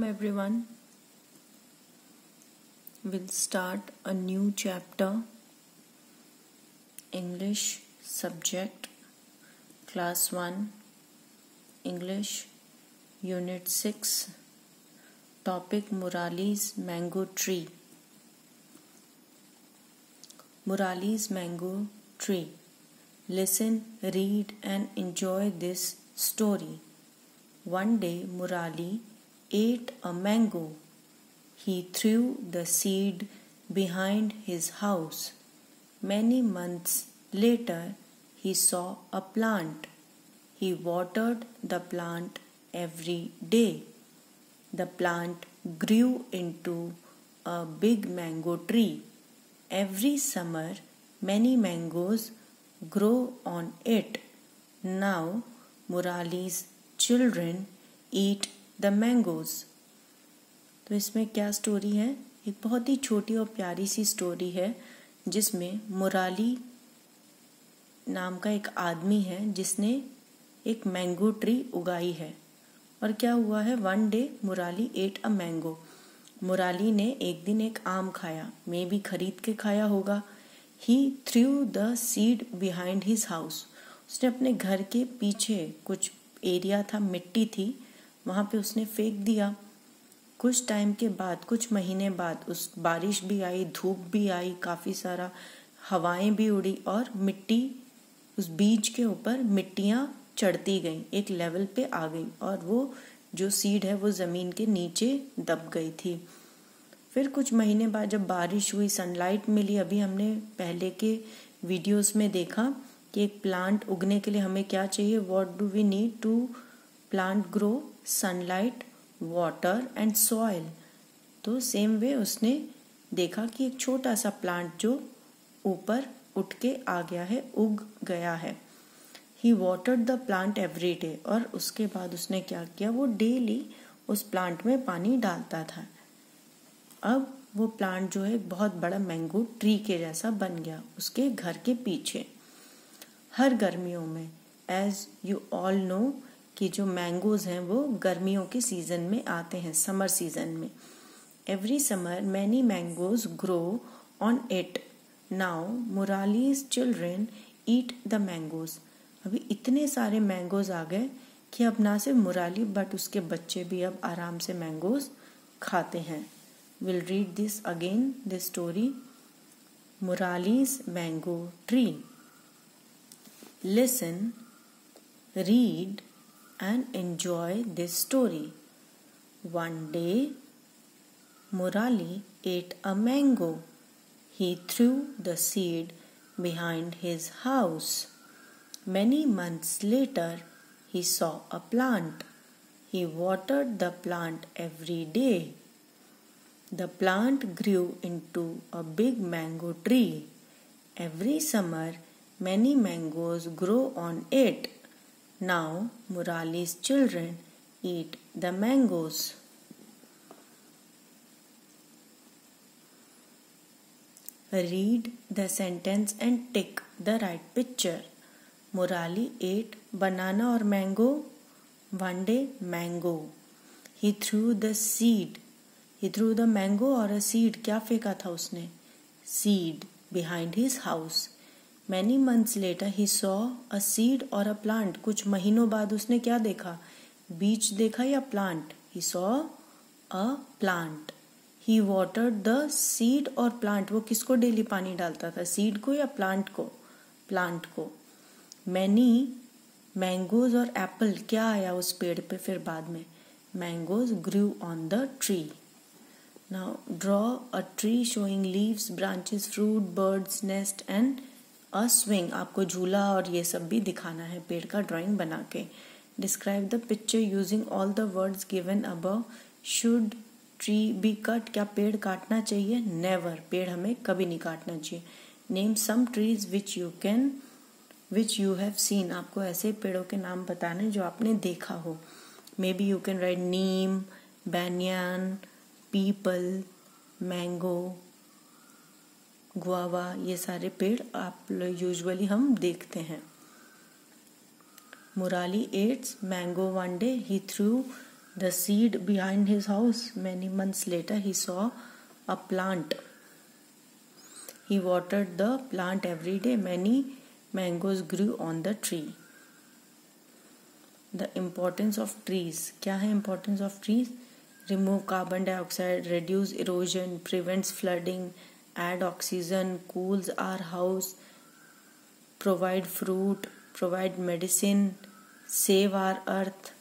everyone. We'll start a new chapter, English subject, Class 1, English, Unit 6, topic Murali's Mango Tree. Murali's Mango Tree. Listen, read and enjoy this story. One day Murali ate a mango. He threw the seed behind his house. Many months later, he saw a plant. He watered the plant every day. The plant grew into a big mango tree. Every summer, many mangoes grow on it. Now, Murali's children eat the mangoes. तो इसमें क्या story है? एक बहुत ही छोटी और प्यारी सी story है जिसमें मुराली नाम का एक आदमी है जिसने एक मैंगो ट्री उगाई है. और क्या हुआ है? One day Murali at a mango. Murali ने एक दिन एक आम खाया. मे बी खरीद के खाया होगा. He threw the seed behind his house. उसने अपने घर के पीछे कुछ एरिया था, मिट्टी थी, वहाँ पे उसने फेंक दिया. कुछ टाइम के बाद, कुछ महीने बाद उस बारिश भी आई, धूप भी आई, काफ़ी सारा हवाएं भी उड़ी और मिट्टी उस बीज के ऊपर मिट्टियाँ चढ़ती गईं, एक लेवल पे आ गई और वो जो सीड है वो ज़मीन के नीचे दब गई थी. फिर कुछ महीने बाद जब बारिश हुई, सनलाइट मिली. अभी हमने पहले के वीडियोस में देखा कि एक प्लांट उगने के लिए हमें क्या चाहिए, what do we need to plant grow? Sunlight, water and soil. तो सेम वे उसने देखा कि एक छोटा सा प्लांट जो ऊपर उठ के आ गया है, उग गया है. He watered the plant every day. और उसके बाद उसने क्या किया, वो डेली उस प्लांट में पानी डालता था. अब वो प्लांट जो है बहुत बड़ा मैंगो ट्री के जैसा बन गया उसके घर के पीछे. हर गर्मियों में, एज यू ऑल नो, कि जो मैंगोज हैं वो गर्मियों के सीजन में आते हैं, समर सीजन में. Every summer many mangoes grow on it. Now Murali's children eat the mangoes. अभी इतने सारे मैंगोज आ गए कि अब ना सिर्फ मुराली बट उसके बच्चे भी अब आराम से मैंगोज खाते हैं. We'll read this again, this story. Murali's Mango Tree. Listen, read and enjoy this story. One day, Murali ate a mango. He threw the seed behind his house. Many months later, he saw a plant. He watered the plant every day. The plant grew into a big mango tree. Every summer, many mangoes grow on it. Now, Murali's children eat the mangoes. Read the sentence and tick the right picture. Murali ate banana or mango. One day, mango. He threw the seed. He threw the mango or a seed. क्या फेंका था उसने? Seed behind his house. Many months later he saw a seed or a plant. कुछ महीनों बाद उसने क्या देखा? बीज देखा या plant? He saw a plant. He watered the seed or plant. वो किसको डेली पानी डालता था? सीड को या प्लांट को? प्लांट को. Many mangoes और एप्पल क्या आया उस पेड़ पे फिर बाद में? Mangoes grew on the tree. Now draw a tree showing leaves, branches, fruit, birds, nest and a swing. आपको झूला और ये सब भी दिखाना है पेड़ का ड्राइंग बना के. Describe the picture using all the words given above. Should tree be cut? क्या पेड़ काटना चाहिए? Never. पेड़ हमें कभी नहीं काटना चाहिए. Name some trees which you have seen. आपको ऐसे पेड़ों के नाम बताने जो आपने देखा हो. Maybe you can write neem, banyan, peepal, mango, guava. ये सारे पेड़ आप यूजुअली हम देखते हैं. Murali eats mango one day. He threw The seed behind his house. Many months later, he saw a plant. He watered the plant every day. Many mangoes grew on the tree. The importance of trees. क्या है importance of trees? Remove carbon dioxide, reduce erosion, prevents flooding, add oxygen, cools our house, provide fruit, provide medicine, save our earth,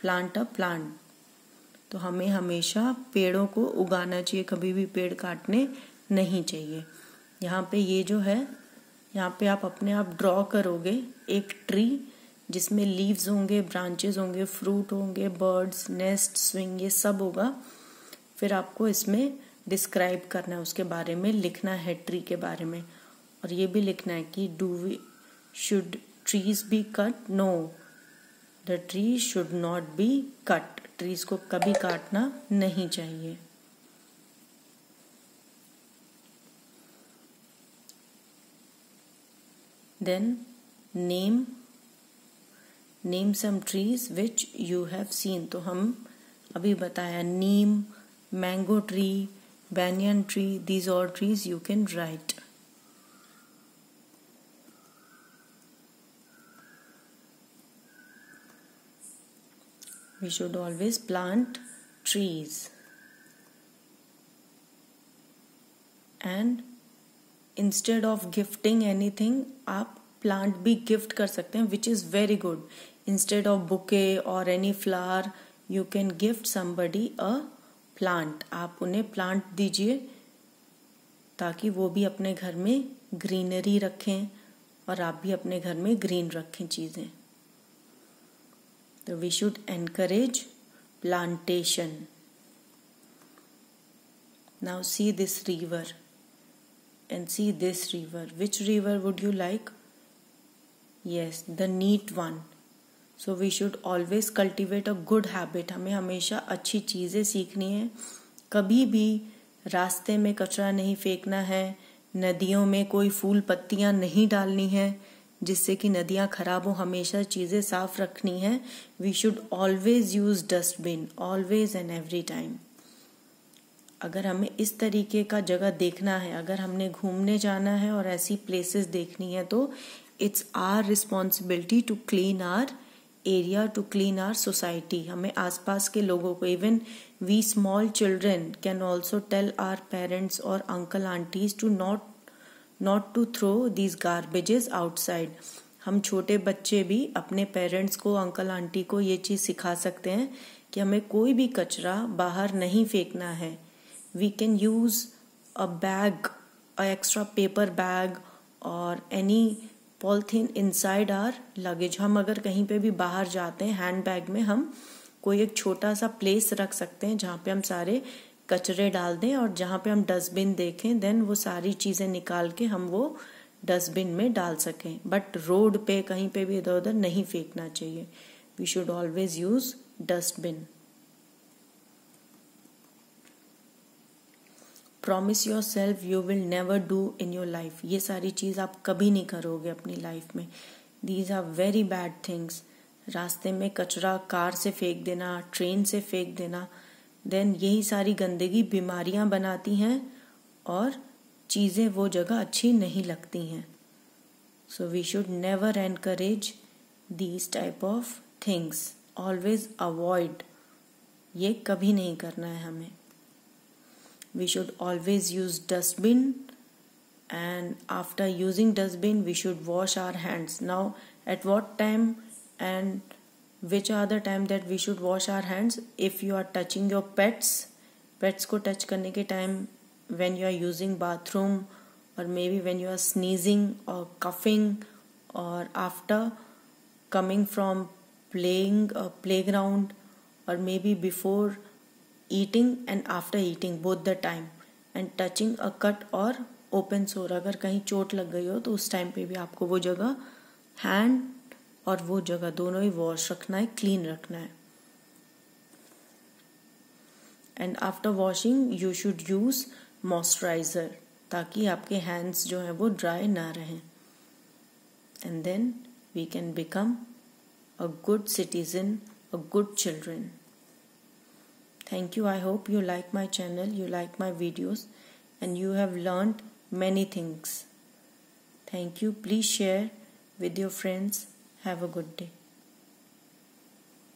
plant a plant. तो हमें हमेशा पेड़ों को उगाना चाहिए, कभी भी पेड़ काटने नहीं चाहिए. यहाँ पे ये जो है, यहाँ पे आप अपने आप ड्रॉ करोगे एक ट्री जिसमें लीव्स होंगे, ब्रांचेस होंगे, फ्रूट होंगे, बर्ड्स, नेस्ट, स्विंग, ये सब होगा. फिर आपको इसमें डिस्क्राइब करना है, उसके बारे में लिखना है, ट्री के बारे में. और ये भी लिखना है कि should trees be cut? No, the tree should not be cut. Trees को कभी काटना नहीं चाहिए. Then name some trees which you have seen. तो हम अभी बताया neem, mango tree, banyan tree, these all trees you can write. We should always plant trees. And instead of gifting anything, आप plant भी gift कर सकते हैं, which is very good. Instead of bouquet or any flower, you can gift somebody a plant. आप उन्हें plant दीजिए ताकि वो भी अपने घर में ग्रीनरी रखें और आप भी अपने घर में ग्रीन रखें चीज़ें. So we should encourage plantation. Now see this river and see this river. Which river would you like? Yes, the neat one. So we should always cultivate a good habit. हमें हमेशा अच्छी चीज़ें सीखनी है. कभी भी रास्ते में कचरा नहीं फेंकना है. नदियों में कोई फूल पत्तियाँ नहीं डालनी है जिससे कि नदियाँ खराब हो. हमेशा चीज़ें साफ रखनी है. We should always use dustbin, always and every time. अगर हमें इस तरीके का जगह देखना है, अगर हमने घूमने जाना है और ऐसी प्लेसेस देखनी है, तो it's our responsibility to clean our area, to clean our society. हमें आसपास के लोगों को, even we small children can also tell our parents और uncle aunties to not to throw these garbages outside. हम छोटे बच्चे भी अपने पेरेंट्स को, अंकल आंटी को ये चीज़ सिखा सकते हैं कि हमें कोई भी कचरा बाहर नहीं फेंकना है. We can use a bag, a extra paper bag or any polythene inside our luggage. हम अगर कहीं पे भी बाहर जाते हैं, हैंड बैग में हम कोई एक छोटा सा प्लेस रख सकते हैं जहाँ पे हम सारे कचरे डाल दें और जहाँ पे हम डस्टबिन देखें, देन वो सारी चीज़ें निकाल के हम वो डस्टबिन में डाल सकें. बट रोड पे कहीं पे भी इधर उधर नहीं फेंकना चाहिए. We should always use dustbin. Promise yourself you will never do in your life. ये सारी चीज़ आप कभी नहीं करोगे अपनी लाइफ में. These are very bad things. रास्ते में कचरा कार से फेंक देना, ट्रेन से फेंक देना, देन यही सारी गंदगी बीमारियां बनाती हैं और चीज़ें वो जगह अच्छी नहीं लगती हैं. So we should never encourage these type of things. Always avoid. ये कभी नहीं करना है हमें. We should always use dustbin, and after using dustbin we should wash our hands. Now at what time and which are the time that we should wash our hands? If you are touching your pets को touch करने के time, when you are using bathroom, or maybe when you are sneezing or coughing, or after coming from playing playground, or maybe before eating and after eating, both the time, and touching a cut or open sore. अगर कहीं चोट लग गई हो तो उस time पे भी आपको वो जगह, हैंड और वो जगह दोनों ही वॉश रखना है, क्लीन रखना है. And after washing you should use moisturiser ताकि आपके हैंड्स जो हैं वो ड्राई ना रहें. And then we can become a good citizen, a good children. Thank you. I hope you like my channel, you like my videos, and you have learned many things. Thank you. Please share with your friends. Have a good day.